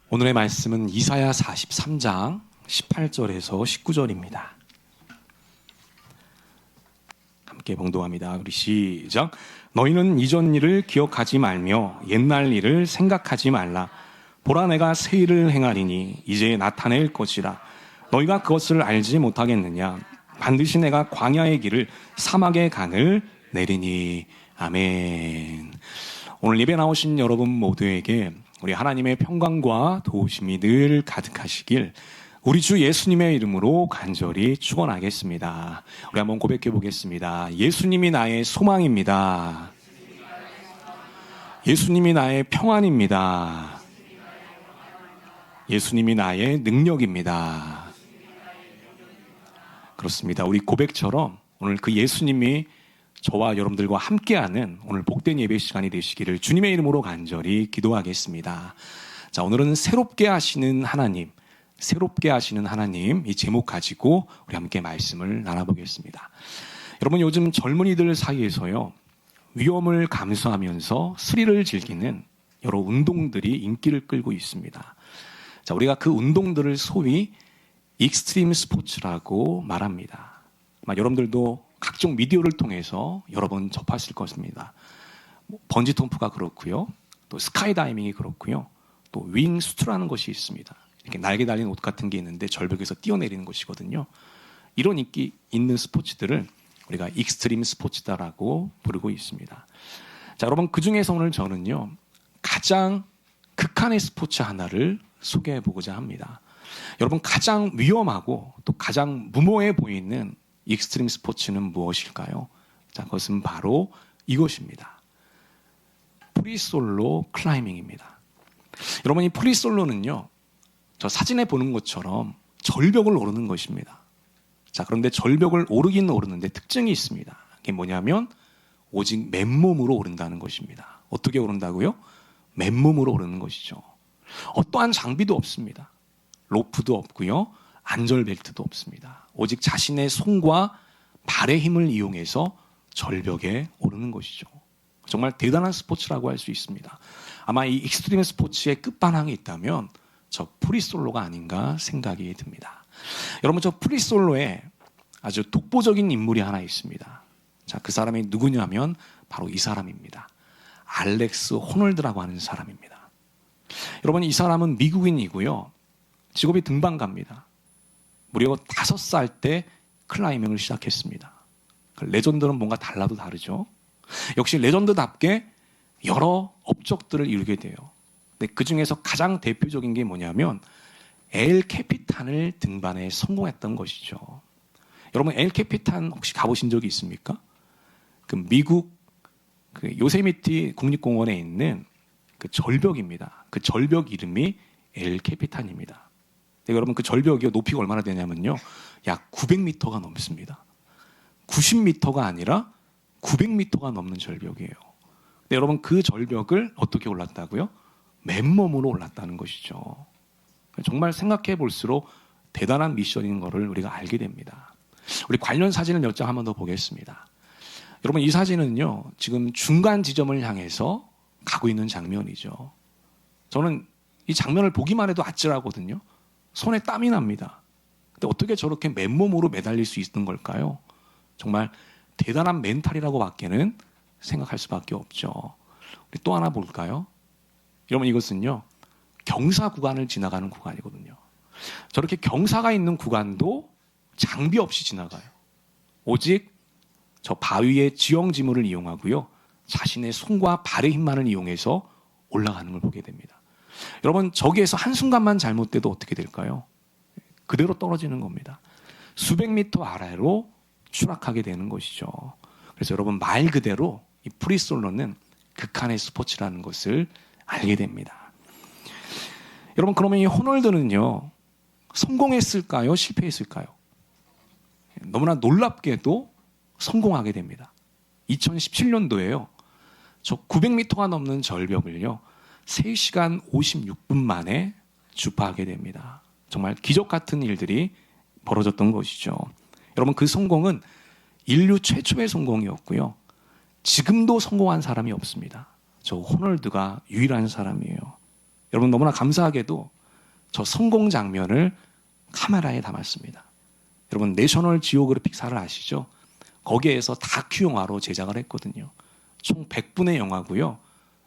오늘의 말씀은 이사야 43장 18절에서 19절입니다. 함께 봉독합니다. 우리 시작. 너희는 이전 일을 기억하지 말며 옛날 일을 생각하지 말라. 보라, 내가 새 일을 행하리니 이제 나타낼 것이라. 너희가 그것을 알지 못하겠느냐? 반드시 내가 광야의 길을 사막의 강을 내리니. 아멘. 오늘 예배 나오신 여러분 모두에게 우리 하나님의 평강과 도우심이 늘 가득하시길 우리 주 예수님의 이름으로 간절히 축원하겠습니다. 우리 한번 고백해 보겠습니다. 예수님이 나의 소망입니다. 예수님이 나의 평안입니다. 예수님이 나의 능력입니다. 그렇습니다. 우리 고백처럼 오늘 그 예수님이 저와 여러분들과 함께하는 오늘 복된 예배 시간이 되시기를 주님의 이름으로 간절히 기도하겠습니다. 자, 오늘은 새롭게 하시는 하나님, 새롭게 하시는 하나님, 이 제목 가지고 우리 함께 말씀을 나눠보겠습니다. 여러분, 요즘 젊은이들 사이에서요, 위험을 감수하면서 스릴을 즐기는 여러 운동들이 인기를 끌고 있습니다. 자, 우리가 그 운동들을 소위 익스트림 스포츠라고 말합니다. 아마 여러분들도 각종 미디어를 통해서 여러 번 접하실 것입니다. 번지점프가 그렇고요, 또 스카이다이빙이 그렇고요, 또 윙수트라는 것이 있습니다. 이렇게 날개 달린 옷 같은 게 있는데 절벽에서 뛰어내리는 것이거든요. 이런 인기 있는 스포츠들을 우리가 익스트림 스포츠다라고 부르고 있습니다. 자, 여러분, 그 중에서 오늘 저는요, 가장 극한의 스포츠 하나를 소개해 보고자 합니다. 여러분, 가장 위험하고 또 가장 무모해 보이는 익스트림 스포츠는 무엇일까요? 자, 그것은 바로 이것입니다. 프리솔로 클라이밍입니다. 여러분, 이 프리솔로는요, 저 사진에 보는 것처럼 절벽을 오르는 것입니다. 자, 그런데 절벽을 오르긴 오르는데 특징이 있습니다. 그게 뭐냐면 오직 맨몸으로 오른다는 것입니다. 어떻게 오른다고요? 맨몸으로 오르는 것이죠. 어떠한 장비도 없습니다. 로프도 없고요, 안전벨트도 없습니다. 오직 자신의 손과 발의 힘을 이용해서 절벽에 오르는 것이죠. 정말 대단한 스포츠라고 할 수 있습니다. 아마 이 익스트림 스포츠의 끝판왕이 있다면 저 프리솔로가 아닌가 생각이 듭니다. 여러분, 저 프리솔로에 아주 독보적인 인물이 하나 있습니다. 자, 그 사람이 누구냐면 바로 이 사람입니다. 알렉스 호놀드라고 하는 사람입니다. 여러분, 이 사람은 미국인이고요, 직업이 등반가입니다. 무려 5살 때 클라이밍을 시작했습니다. 레전드는 뭔가 달라도 다르죠. 역시 레전드답게 여러 업적들을 이루게 돼요. 근데 그 중에서 가장 대표적인 게 뭐냐면 엘 캐피탄을 등반에 성공했던 것이죠. 여러분, 엘 캐피탄 혹시 가보신 적이 있습니까? 그 미국 그 요세미티 국립공원에 있는 그 절벽입니다. 그 절벽 이름이 엘 캐피탄입니다. 여러분, 그 절벽이 높이가 얼마나 되냐면요, 약 900m가 넘습니다. 90m가 아니라 900m가 넘는 절벽이에요. 근데 여러분, 그 절벽을 어떻게 올랐다고요? 맨몸으로 올랐다는 것이죠. 정말 생각해 볼수록 대단한 미션인 것을 우리가 알게 됩니다. 우리 관련 사진을 몇 장 한번 더 보겠습니다. 여러분, 이 사진은요, 지금 중간 지점을 향해서 가고 있는 장면이죠. 저는 이 장면을 보기만 해도 아찔하거든요. 손에 땀이 납니다. 근데 어떻게 저렇게 맨몸으로 매달릴 수 있는 걸까요? 정말 대단한 멘탈이라고 밖에는 생각할 수밖에 없죠. 우리 또 하나 볼까요? 여러분, 이것은요, 경사 구간을 지나가는 구간이거든요. 저렇게 경사가 있는 구간도 장비 없이 지나가요. 오직 저 바위의 지형지물을 이용하고요, 자신의 손과 발의 힘만을 이용해서 올라가는 걸 보게 됩니다. 여러분, 저기에서 한순간만 잘못돼도 어떻게 될까요? 그대로 떨어지는 겁니다. 수백 미터 아래로 추락하게 되는 것이죠. 그래서 여러분, 말 그대로 이 프리솔로는 극한의 스포츠라는 것을 알게 됩니다. 여러분, 그러면 이 호놀드는요, 성공했을까요? 실패했을까요? 너무나 놀랍게도 성공하게 됩니다. 2017년도에요. 저 900m가 넘는 절벽을요, 3시간 56분 만에 주파하게 됩니다. 정말 기적 같은 일들이 벌어졌던 것이죠. 여러분, 그 성공은 인류 최초의 성공이었고요, 지금도 성공한 사람이 없습니다. 저 호놀드가 유일한 사람이에요. 여러분, 너무나 감사하게도 저 성공 장면을 카메라에 담았습니다. 여러분 내셔널 지오그래픽사를 아시죠? 거기에서 다큐 영화로 제작을 했거든요. 총 100분의 영화고요.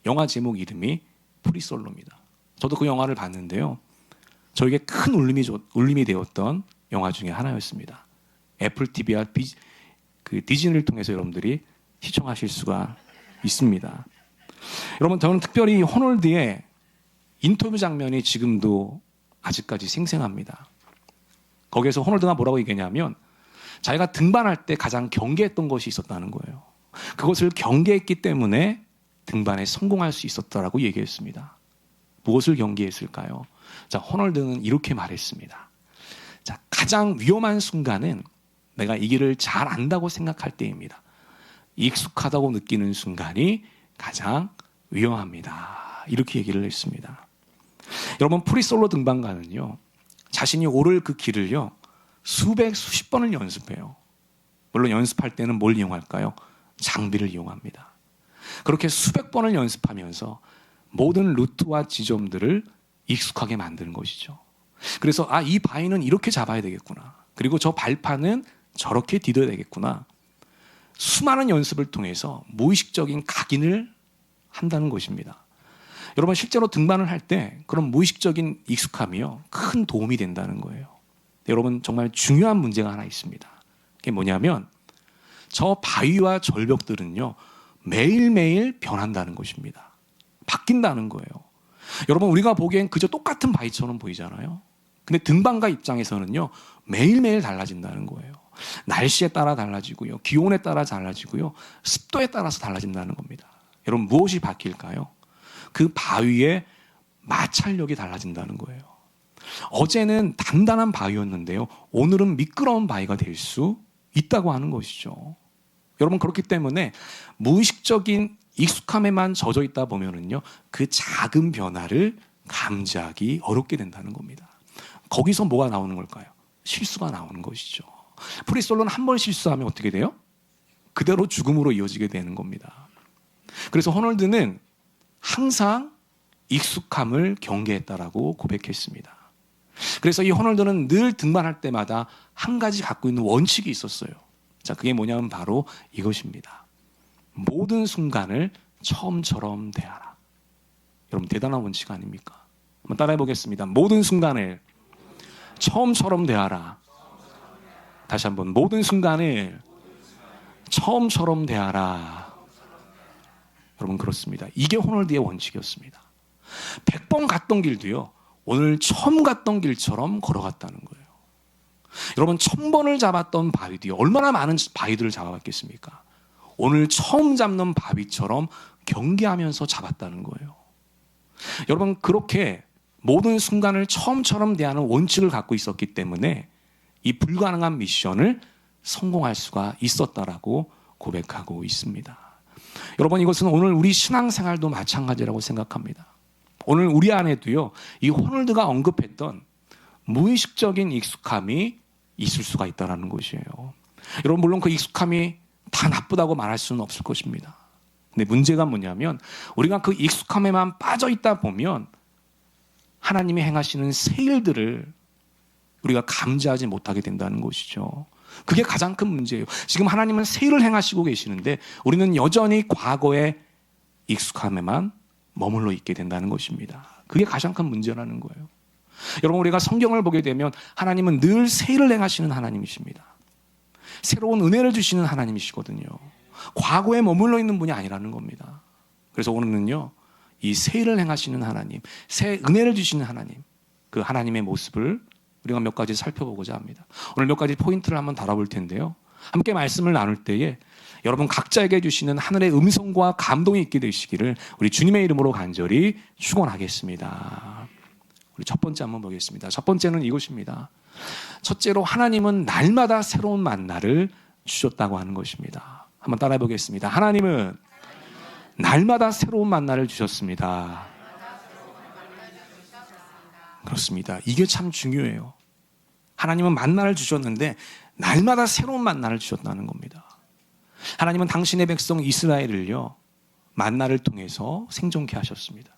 영화 제목 이름이 프리솔로입니다. 저도 그 영화를 봤는데요. 저에게 큰 울림이 되었던 영화 중에 하나였습니다. 애플 TV와 디즈니를 통해서 여러분들이 시청하실 수가 있습니다. 여러분 저는 특별히 호널드의 인터뷰 장면이 지금도 아직까지 생생합니다. 거기에서 호널드가 뭐라고 얘기했냐면 자기가 등반할 때 가장 경계했던 것이 있었다는 거예요. 그것을 경계했기 때문에 등반에 성공할 수 있었다라고 얘기했습니다. 무엇을 경계했을까요? 자, 호널드는 이렇게 말했습니다. 자, 가장 위험한 순간은 내가 이 길을 잘 안다고 생각할 때입니다. 익숙하다고 느끼는 순간이 가장 위험합니다. 이렇게 얘기를 했습니다. 여러분 프리솔로 등반가는요. 자신이 오를 그 길을요. 수십 번을 연습해요. 물론 연습할 때는 뭘 이용할까요? 장비를 이용합니다. 그렇게 수백 번을 연습하면서 모든 루트와 지점들을 익숙하게 만드는 것이죠. 그래서 이 바위는 이렇게 잡아야 되겠구나. 그리고 저 발판은 저렇게 디뎌야 되겠구나. 수많은 연습을 통해서 무의식적인 각인을 한다는 것입니다. 여러분 실제로 등반을 할 때 그런 무의식적인 익숙함이요. 큰 도움이 된다는 거예요. 여러분 정말 중요한 문제가 하나 있습니다. 그게 뭐냐면 저 바위와 절벽들은요. 매일매일 변한다는 것입니다. 바뀐다는 거예요. 여러분 우리가 보기엔 그저 똑같은 바위처럼 보이잖아요. 근데 등반가 입장에서는요. 매일매일 달라진다는 거예요. 날씨에 따라 달라지고요. 기온에 따라 달라지고요. 습도에 따라서 달라진다는 겁니다. 여러분 무엇이 바뀔까요? 그 바위의 마찰력이 달라진다는 거예요. 어제는 단단한 바위였는데요. 오늘은 미끄러운 바위가 될 수 있다고 하는 것이죠. 여러분 그렇기 때문에 무의식적인 익숙함에만 젖어 있다 보면은요. 그 작은 변화를 감지하기 어렵게 된다는 겁니다. 거기서 뭐가 나오는 걸까요? 실수가 나오는 것이죠. 프리솔로는 한 번 실수하면 어떻게 돼요? 그대로 죽음으로 이어지게 되는 겁니다. 그래서 호널드는 항상 익숙함을 경계했다라고 고백했습니다. 그래서 이 호널드는 늘 등반할 때마다 한 가지 갖고 있는 원칙이 있었어요. 자, 그게 뭐냐면 바로 이것입니다. 모든 순간을 처음처럼 대하라. 여러분 대단한 원칙 아닙니까? 한번 따라해 보겠습니다. 모든 순간을 처음처럼 대하라. 다시 한번 모든 순간을 처음처럼 대하라. 여러분 그렇습니다. 이게 호널드의 원칙이었습니다. 100번 갔던 길도요. 오늘 처음 갔던 길처럼 걸어갔다는 거예요. 여러분 1000번을 잡았던 바위도요. 얼마나 많은 바위들을 잡아봤겠습니까? 오늘 처음 잡는 바위처럼 경계하면서 잡았다는 거예요. 여러분 그렇게 모든 순간을 처음처럼 대하는 원칙을 갖고 있었기 때문에 이 불가능한 미션을 성공할 수가 있었다라고 고백하고 있습니다. 여러분 이것은 오늘 우리 신앙생활도 마찬가지라고 생각합니다. 오늘 우리 안에도요. 이 호널드가 언급했던 무의식적인 익숙함이 있을 수가 있다는 것이에요. 여러분 물론 그 익숙함이 다 나쁘다고 말할 수는 없을 것입니다. 근데 문제가 뭐냐면 우리가 그 익숙함에만 빠져 있다 보면 하나님이 행하시는 새 일들을 우리가 감지하지 못하게 된다는 것이죠. 그게 가장 큰 문제예요. 지금 하나님은 새 일을 행하시고 계시는데 우리는 여전히 과거의 익숙함에만 머물러 있게 된다는 것입니다. 그게 가장 큰 문제라는 거예요. 여러분 우리가 성경을 보게 되면 하나님은 늘 새 일을 행하시는 하나님이십니다. 새로운 은혜를 주시는 하나님이시거든요. 과거에 머물러 있는 분이 아니라는 겁니다. 그래서 오늘은요. 이 새 일을 행하시는 하나님, 새 은혜를 주시는 하나님, 그 하나님의 모습을 우리가 몇 가지 살펴보고자 합니다. 오늘 몇 가지 포인트를 한번 다뤄볼 텐데요. 함께 말씀을 나눌 때에 여러분 각자에게 주시는 하늘의 음성과 감동이 있게 되시기를 우리 주님의 이름으로 간절히 축원하겠습니다. 우리 첫 번째 한번 보겠습니다. 첫 번째는 이것입니다. 첫째로 하나님은 날마다 새로운 만나를 주셨다고 하는 것입니다. 한번 따라해 보겠습니다. 하나님은 날마다 새로운 만나를 주셨습니다. 그렇습니다. 이게 참 중요해요. 하나님은 만나를 주셨는데 날마다 새로운 만나를 주셨다는 겁니다. 하나님은 당신의 백성 이스라엘을요 만나를 통해서 생존케 하셨습니다.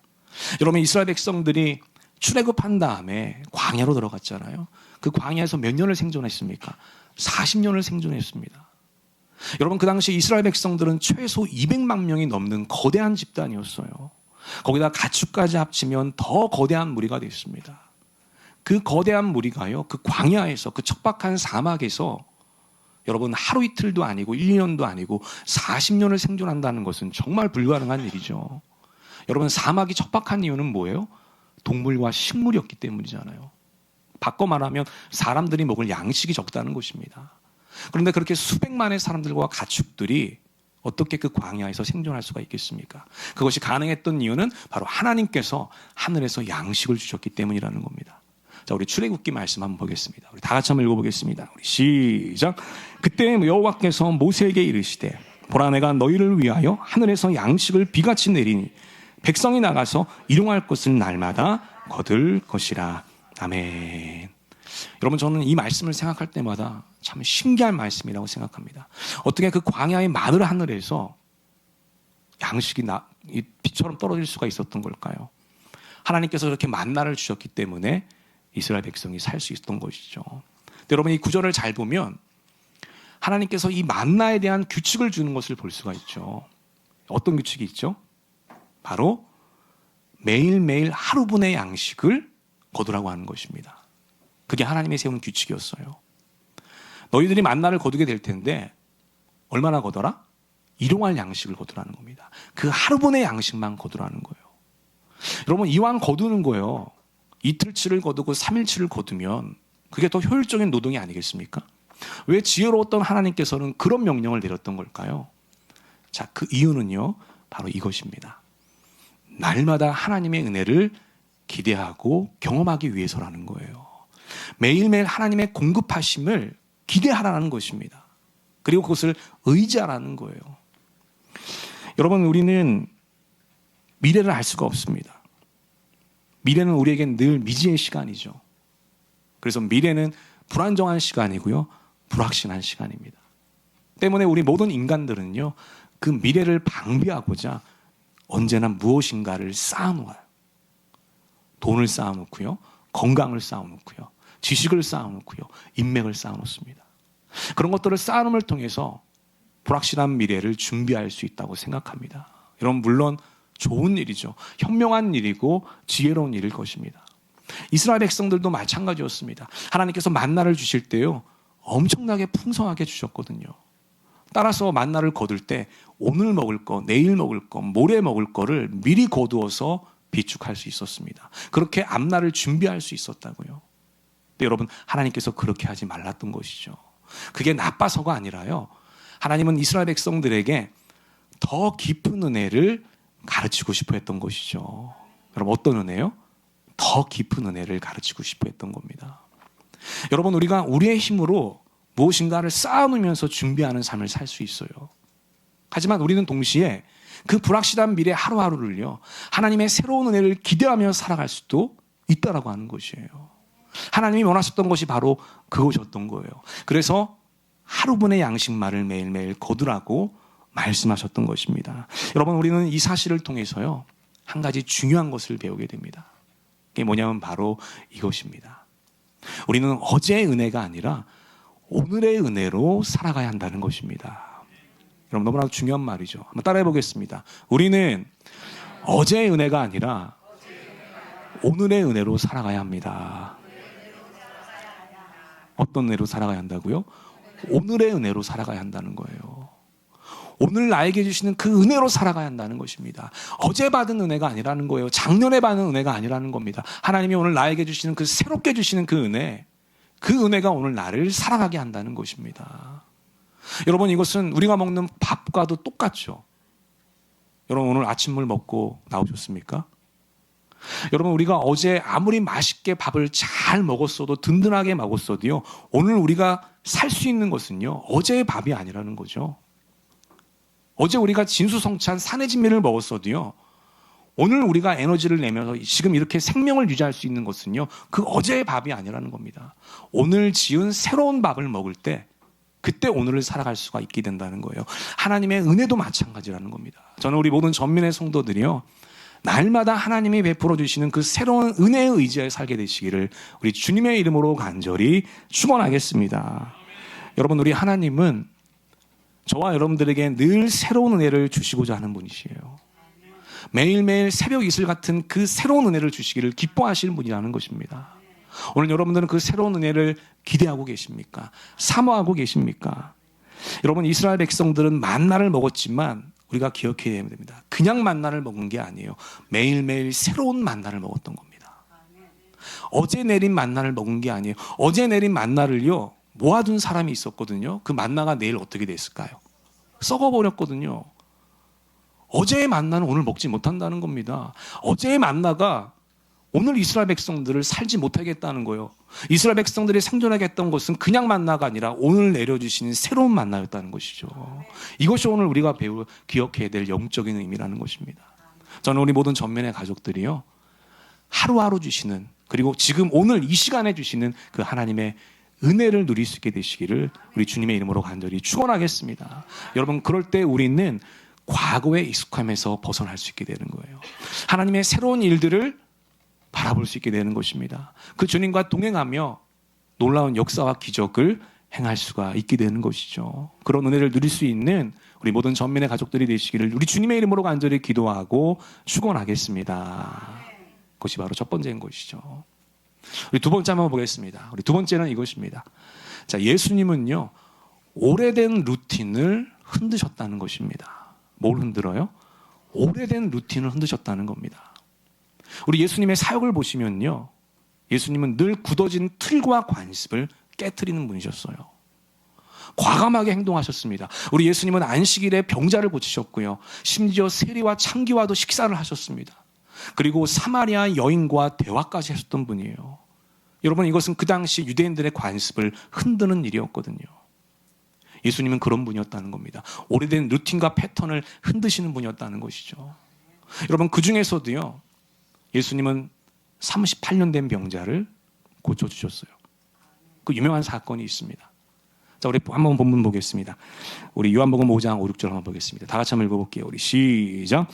여러분 이스라엘 백성들이 출애굽한 다음에 광야로 들어갔잖아요. 그 광야에서 몇 년을 생존했습니까? 40년을 생존했습니다. 여러분, 그 당시 이스라엘 백성들은 최소 200만 명이 넘는 거대한 집단이었어요. 거기다 가축까지 합치면 더 거대한 무리가 됐습니다. 그 거대한 무리가요, 그 광야에서, 그 척박한 사막에서 여러분 하루 이틀도 아니고 1년도 아니고 40년을 생존한다는 것은 정말 불가능한 일이죠. 여러분, 사막이 척박한 이유는 뭐예요? 동물과 식물이 없기 때문이잖아요. 바꿔 말하면 사람들이 먹을 양식이 적다는 것입니다. 그런데 그렇게 수백만의 사람들과 가축들이 어떻게 그 광야에서 생존할 수가 있겠습니까? 그것이 가능했던 이유는 바로 하나님께서 하늘에서 양식을 주셨기 때문이라는 겁니다. 자, 우리 출애굽기 말씀 한번 보겠습니다. 우리 다 같이 한번 읽어보겠습니다. 우리 시작. 그때 여호와께서 모세에게 이르시되 보라, 내가 너희를 위하여 하늘에서 양식을 비같이 내리니 백성이 나가서 일용할 것을 날마다 거둘 것이라. 아멘. 여러분, 저는 이 말씀을 생각할 때마다 참 신기한 말씀이라고 생각합니다. 어떻게 그 광야의 마늘 하늘에서 양식이 비처럼 떨어질 수가 있었던 걸까요? 하나님께서 그렇게 만나를 주셨기 때문에 이스라엘 백성이 살 수 있었던 것이죠. 여러분, 이 구절을 잘 보면 하나님께서 이 만나에 대한 규칙을 주는 것을 볼 수가 있죠. 어떤 규칙이 있죠? 바로 매일매일 하루분의 양식을 거두라고 하는 것입니다. 그게 하나님의 세운 규칙이었어요. 너희들이 만나를 거두게 될 텐데 얼마나 거둬라? 일용할 양식을 거두라는 겁니다. 그 하루분의 양식만 거두라는 거예요. 여러분, 이왕 거두는 거예요. 이틀치를 거두고 3일치를 거두면 그게 더 효율적인 노동이 아니겠습니까? 왜 지혜로웠던 하나님께서는 그런 명령을 내렸던 걸까요? 자, 그 이유는요, 바로 이것입니다. 날마다 하나님의 은혜를 기대하고 경험하기 위해서라는 거예요. 매일매일 하나님의 공급하심을 기대하라는 것입니다. 그리고 그것을 의지하라는 거예요. 여러분, 우리는 미래를 알 수가 없습니다. 미래는 우리에겐 늘 미지의 시간이죠. 그래서 미래는 불안정한 시간이고요, 불확실한 시간입니다. 때문에 우리 모든 인간들은요, 그 미래를 방비하고자 언제나 무엇인가를 쌓아놓아요. 돈을 쌓아놓고요, 건강을 쌓아놓고요, 지식을 쌓아놓고요, 인맥을 쌓아놓습니다. 그런 것들을 쌓아놓음을 통해서 불확실한 미래를 준비할 수 있다고 생각합니다. 여러분, 물론 좋은 일이죠. 현명한 일이고 지혜로운 일일 것입니다. 이스라엘 백성들도 마찬가지였습니다. 하나님께서 만나를 주실 때요, 엄청나게 풍성하게 주셨거든요. 따라서 만나를 거둘 때 오늘 먹을 거, 내일 먹을 거, 모레 먹을 거를 미리 거두어서 비축할 수 있었습니다. 그렇게 앞날을 준비할 수 있었다고요. 근데 여러분, 하나님께서 그렇게 하지 말랐던 것이죠. 그게 나빠서가 아니라요, 하나님은 이스라엘 백성들에게 더 깊은 은혜를 가르치고 싶어 했던 것이죠. 여러분, 어떤 은혜요? 더 깊은 은혜를 가르치고 싶어 했던 겁니다. 여러분, 우리가 우리의 힘으로 무엇인가를 쌓아놓으면서 준비하는 삶을 살 수 있어요. 하지만 우리는 동시에 그 불확실한 미래 하루하루를요, 하나님의 새로운 은혜를 기대하며 살아갈 수도 있다라고 하는 것이에요. 하나님이 원하셨던 것이 바로 그것이었던 거예요. 그래서 하루분의 양식만을 매일매일 거두라고 말씀하셨던 것입니다. 여러분, 우리는 이 사실을 통해서요, 한 가지 중요한 것을 배우게 됩니다. 그게 뭐냐면 바로 이것입니다. 우리는 어제의 은혜가 아니라 오늘의 은혜로 살아가야 한다는 것입니다. 여러분, 너무나도 중요한 말이죠. 한번 따라해 보겠습니다. 우리는 어제의 은혜가 아니라 오늘의 은혜로 살아가야 합니다. 어떤 은혜로 살아가야 한다고요? 오늘의 은혜로 살아가야 한다는 거예요. 오늘 나에게 주시는 그 은혜로 살아가야 한다는 것입니다. 어제 받은 은혜가 아니라는 거예요. 작년에 받은 은혜가 아니라는 겁니다. 하나님이 오늘 나에게 주시는 그 새롭게 주시는 그 은혜, 그 은혜가 오늘 나를 살아가게 한다는 것입니다. 여러분, 이것은 우리가 먹는 밥과도 똑같죠. 여러분, 오늘 아침물 먹고 나오셨습니까? 여러분, 우리가 어제 아무리 맛있게 밥을 잘 먹었어도, 든든하게 먹었어도요, 오늘 우리가 살 수 있는 것은요, 어제의 밥이 아니라는 거죠. 어제 우리가 진수성찬 산의 진미를 먹었어도요, 오늘 우리가 에너지를 내면서 지금 이렇게 생명을 유지할 수 있는 것은요, 그 어제의 밥이 아니라는 겁니다. 오늘 지은 새로운 밥을 먹을 때 그때 오늘을 살아갈 수가 있게 된다는 거예요. 하나님의 은혜도 마찬가지라는 겁니다. 저는 우리 모든 전민의 성도들이요, 날마다 하나님이 베풀어 주시는 그 새로운 은혜의 의지에 살게 되시기를 우리 주님의 이름으로 간절히 축원하겠습니다. 여러분, 우리 하나님은 저와 여러분들에게 늘 새로운 은혜를 주시고자 하는 분이시에요. 매일매일 새벽 이슬 같은 그 새로운 은혜를 주시기를 기뻐하시는 분이라는 것입니다. 오늘 여러분들은 그 새로운 은혜를 기대하고 계십니까? 사모하고 계십니까? 여러분, 이스라엘 백성들은 만나를 먹었지만 우리가 기억해야 됩니다. 그냥 만나를 먹은 게 아니에요. 매일매일 새로운 만나를 먹었던 겁니다. 어제 내린 만나를 먹은 게 아니에요. 어제 내린 만나를요, 모아둔 사람이 있었거든요. 그 만나가 내일 어떻게 됐을까요? 썩어버렸거든요. 어제의 만나는 오늘 먹지 못한다는 겁니다. 어제의 만나가 오늘 이스라엘 백성들을 살지 못하겠다는 거예요. 이스라엘 백성들이 생존하겠다는 것은 그냥 만나가 아니라 오늘 내려주시는 새로운 만나였다는 것이죠. 이것이 오늘 우리가 기억해야 될 영적인 의미라는 것입니다. 저는 우리 모든 전면의 가족들이요, 하루하루 주시는, 그리고 지금 오늘 이 시간에 주시는 그 하나님의 은혜를 누릴 수 있게 되시기를 우리 주님의 이름으로 간절히 축원하겠습니다. 여러분, 그럴 때 우리는 과거의 익숙함에서 벗어날 수 있게 되는 거예요. 하나님의 새로운 일들을 바라볼 수 있게 되는 것입니다. 그 주님과 동행하며 놀라운 역사와 기적을 행할 수가 있게 되는 것이죠. 그런 은혜를 누릴 수 있는 우리 모든 전면의 가족들이 되시기를 우리 주님의 이름으로 간절히 기도하고 축원하겠습니다. 그것이 바로 첫 번째인 것이죠. 우리 두 번째 한번 보겠습니다. 우리 두 번째는 이것입니다. 자, 예수님은요, 오래된 루틴을 흔드셨다는 것입니다. 뭘 흔들어요? 오래된 루틴을 흔드셨다는 겁니다. 우리 예수님의 사역을 보시면요, 예수님은 늘 굳어진 틀과 관습을 깨트리는 분이셨어요. 과감하게 행동하셨습니다. 우리 예수님은 안식일에 병자를 고치셨고요, 심지어 세리와 창기와도 식사를 하셨습니다. 그리고 사마리아 여인과 대화까지 하셨던 분이에요. 여러분, 이것은 그 당시 유대인들의 관습을 흔드는 일이었거든요. 예수님은 그런 분이었다는 겁니다. 오래된 루틴과 패턴을 흔드시는 분이었다는 것이죠. 여러분, 그 중에서도요, 예수님은 38년 된 병자를 고쳐주셨어요. 그 유명한 사건이 있습니다. 자, 우리 한번 본문 보겠습니다. 우리 요한복음 5장 5, 6절 한번 보겠습니다. 다 같이 한번 읽어볼게요. 우리 시작.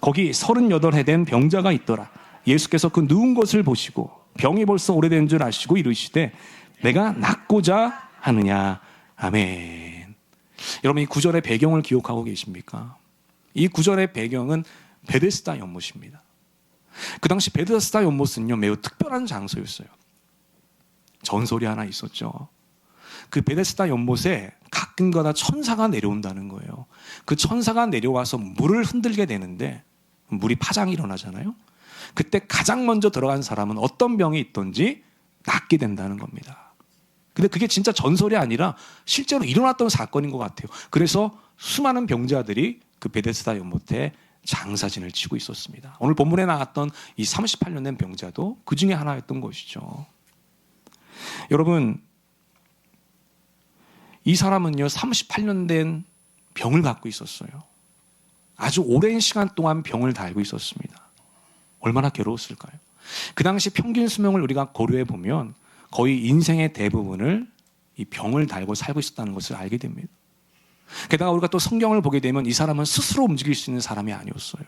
거기 38해 된 병자가 있더라. 예수께서 그 누운 것을 보시고 병이 벌써 오래된 줄 아시고 이르시되 내가 낫고자 하느냐. 아멘. 여러분, 이 구절의 배경을 기억하고 계십니까? 이 구절의 배경은 베데스다 연못입니다. 그 당시 베데스다 연못은요, 매우 특별한 장소였어요. 전설이 하나 있었죠. 그 베데스다 연못에 가끔가다 천사가 내려온다는 거예요. 그 천사가 내려와서 물을 흔들게 되는데 물이 파장이 일어나잖아요. 그때 가장 먼저 들어간 사람은 어떤 병이 있든지 낫게 된다는 겁니다. 근데 그게 진짜 전설이 아니라 실제로 일어났던 사건인 것 같아요. 그래서 수많은 병자들이 그 베데스다 연못에 장사진을 치고 있었습니다. 오늘 본문에 나왔던 이 38년 된 병자도 그 중에 하나였던 것이죠. 여러분, 이 사람은요, 38년 된 병을 갖고 있었어요. 아주 오랜 시간 동안 병을 달고 있었습니다. 얼마나 괴로웠을까요? 그 당시 평균 수명을 우리가 고려해 보면 거의 인생의 대부분을 이 병을 달고 살고 있었다는 것을 알게 됩니다. 게다가 우리가 또 성경을 보게 되면 이 사람은 스스로 움직일 수 있는 사람이 아니었어요.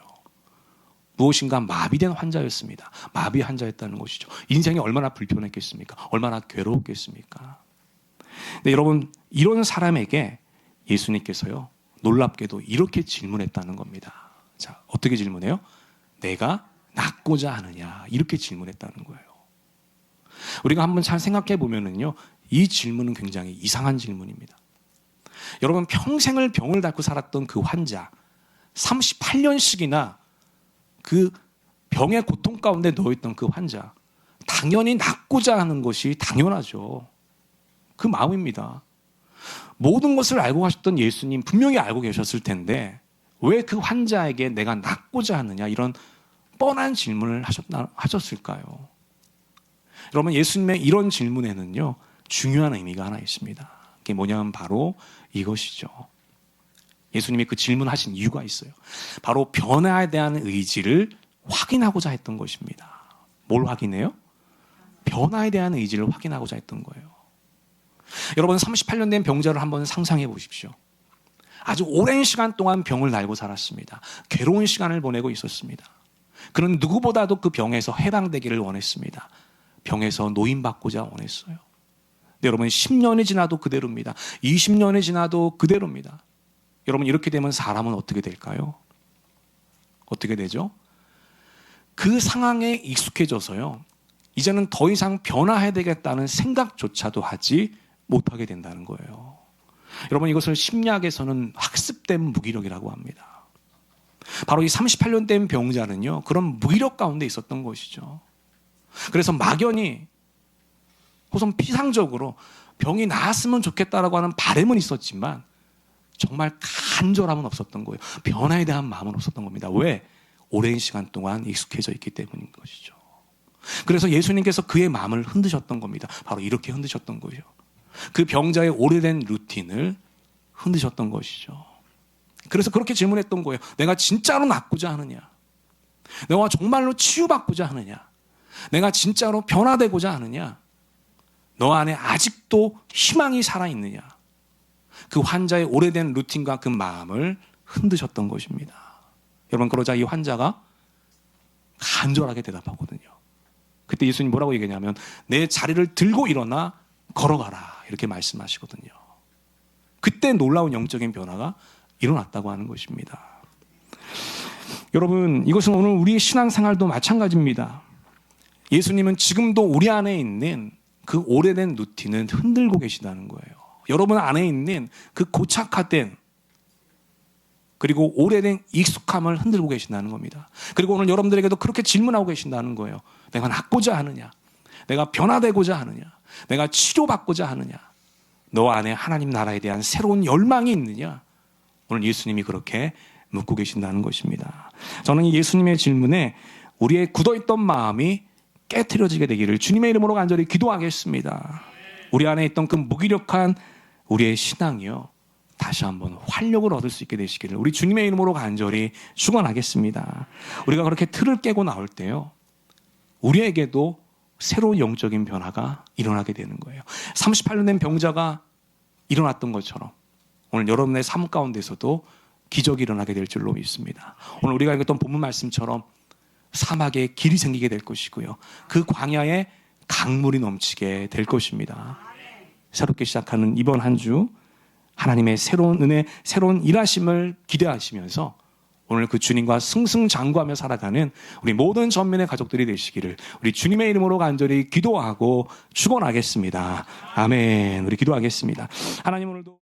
무엇인가 마비된 환자였습니다. 마비 환자였다는 것이죠. 인생이 얼마나 불편했겠습니까? 얼마나 괴로웠겠습니까? 근데 여러분, 이런 사람에게 예수님께서요, 놀랍게도 이렇게 질문했다는 겁니다. 자, 어떻게 질문해요? 내가 낫고자 하느냐, 이렇게 질문했다는 거예요. 우리가 한번 잘 생각해 보면은요, 이 질문은 굉장히 이상한 질문입니다. 여러분, 평생을 병을 앓고 살았던 그 환자, 38년씩이나 그 병의 고통 가운데 놓여있던 그 환자, 당연히 낫고자 하는 것이 당연하죠. 그 마음입니다. 모든 것을 알고 가셨던 예수님 분명히 알고 계셨을 텐데 왜 그 환자에게 내가 낫고자 하느냐, 이런 뻔한 질문을 하셨을까요? 여러분, 예수님의 이런 질문에는요, 중요한 의미가 하나 있습니다. 그게 뭐냐면 바로 이것이죠. 예수님이 그 질문하신 이유가 있어요. 바로 변화에 대한 의지를 확인하고자 했던 것입니다. 뭘 확인해요? 변화에 대한 의지를 확인하고자 했던 거예요. 여러분, 38년 된 병자를 한번 상상해 보십시오. 아주 오랜 시간 동안 병을 앓고 살았습니다. 괴로운 시간을 보내고 있었습니다. 그는 누구보다도 그 병에서 해방되기를 원했습니다. 병에서 노인받고자 원했어요. 근데 여러분 10년이 지나도 그대로입니다. 20년이 지나도 그대로입니다. 여러분 이렇게 되면 사람은 어떻게 될까요? 어떻게 되죠? 그 상황에 익숙해져서요. 이제는 더 이상 변화해야 되겠다는 생각조차도 하지 못하게 된다는 거예요. 여러분 이것을 심리학에서는 학습된 무기력이라고 합니다. 바로 이 38년 된 병자는요. 그런 무기력 가운데 있었던 것이죠. 그래서 막연히 우선 피상적으로 병이 나았으면 좋겠다라고 하는 바람은 있었지만 정말 간절함은 없었던 거예요. 변화에 대한 마음은 없었던 겁니다. 왜? 오랜 시간 동안 익숙해져 있기 때문인 것이죠. 그래서 예수님께서 그의 마음을 흔드셨던 겁니다. 바로 이렇게 흔드셨던 거예요. 그 병자의 오래된 루틴을 흔드셨던 것이죠. 그래서 그렇게 질문했던 거예요. 내가 진짜로 낫고자 하느냐? 내가 정말로 치유받고자 하느냐? 내가 진짜로 변화되고자 하느냐? 너 안에 아직도 희망이 살아있느냐? 그 환자의 오래된 루틴과 그 마음을 흔드셨던 것입니다. 여러분 그러자 이 환자가 간절하게 대답하거든요. 그때 예수님 뭐라고 얘기하냐면 내 자리를 들고 일어나 걸어가라 이렇게 말씀하시거든요. 그때 놀라운 영적인 변화가 일어났다고 하는 것입니다. 여러분 이것은 오늘 우리의 신앙생활도 마찬가지입니다. 예수님은 지금도 우리 안에 있는 그 오래된 루틴은 흔들고 계시다는 거예요. 여러분 안에 있는 그 고착화된 그리고 오래된 익숙함을 흔들고 계신다는 겁니다. 그리고 오늘 여러분들에게도 그렇게 질문하고 계신다는 거예요. 내가 낫고자 하느냐? 내가 변화되고자 하느냐? 내가 치료받고자 하느냐? 너 안에 하나님 나라에 대한 새로운 열망이 있느냐? 오늘 예수님이 그렇게 묻고 계신다는 것입니다. 저는 이 예수님의 질문에 우리의 굳어있던 마음이 깨트려지게 되기를 주님의 이름으로 간절히 기도하겠습니다. 우리 안에 있던 그 무기력한 우리의 신앙이요 다시 한번 활력을 얻을 수 있게 되시기를 우리 주님의 이름으로 간절히 축원하겠습니다. 우리가 그렇게 틀을 깨고 나올 때요 우리에게도 새로운 영적인 변화가 일어나게 되는 거예요. 38년 된 병자가 일어났던 것처럼 오늘 여러분의 삶 가운데서도 기적이 일어나게 될 줄로 믿습니다. 오늘 우리가 읽었던 본문 말씀처럼 사막에 길이 생기게 될 것이고요. 그 광야에 강물이 넘치게 될 것입니다. 새롭게 시작하는 이번 한 주 하나님의 새로운 은혜, 새로운 일하심을 기대하시면서 오늘 그 주님과 승승장구하며 살아가는 우리 모든 전민의 가족들이 되시기를 우리 주님의 이름으로 간절히 기도하고 축원하겠습니다. 아멘. 우리 기도하겠습니다. 하나님 오늘도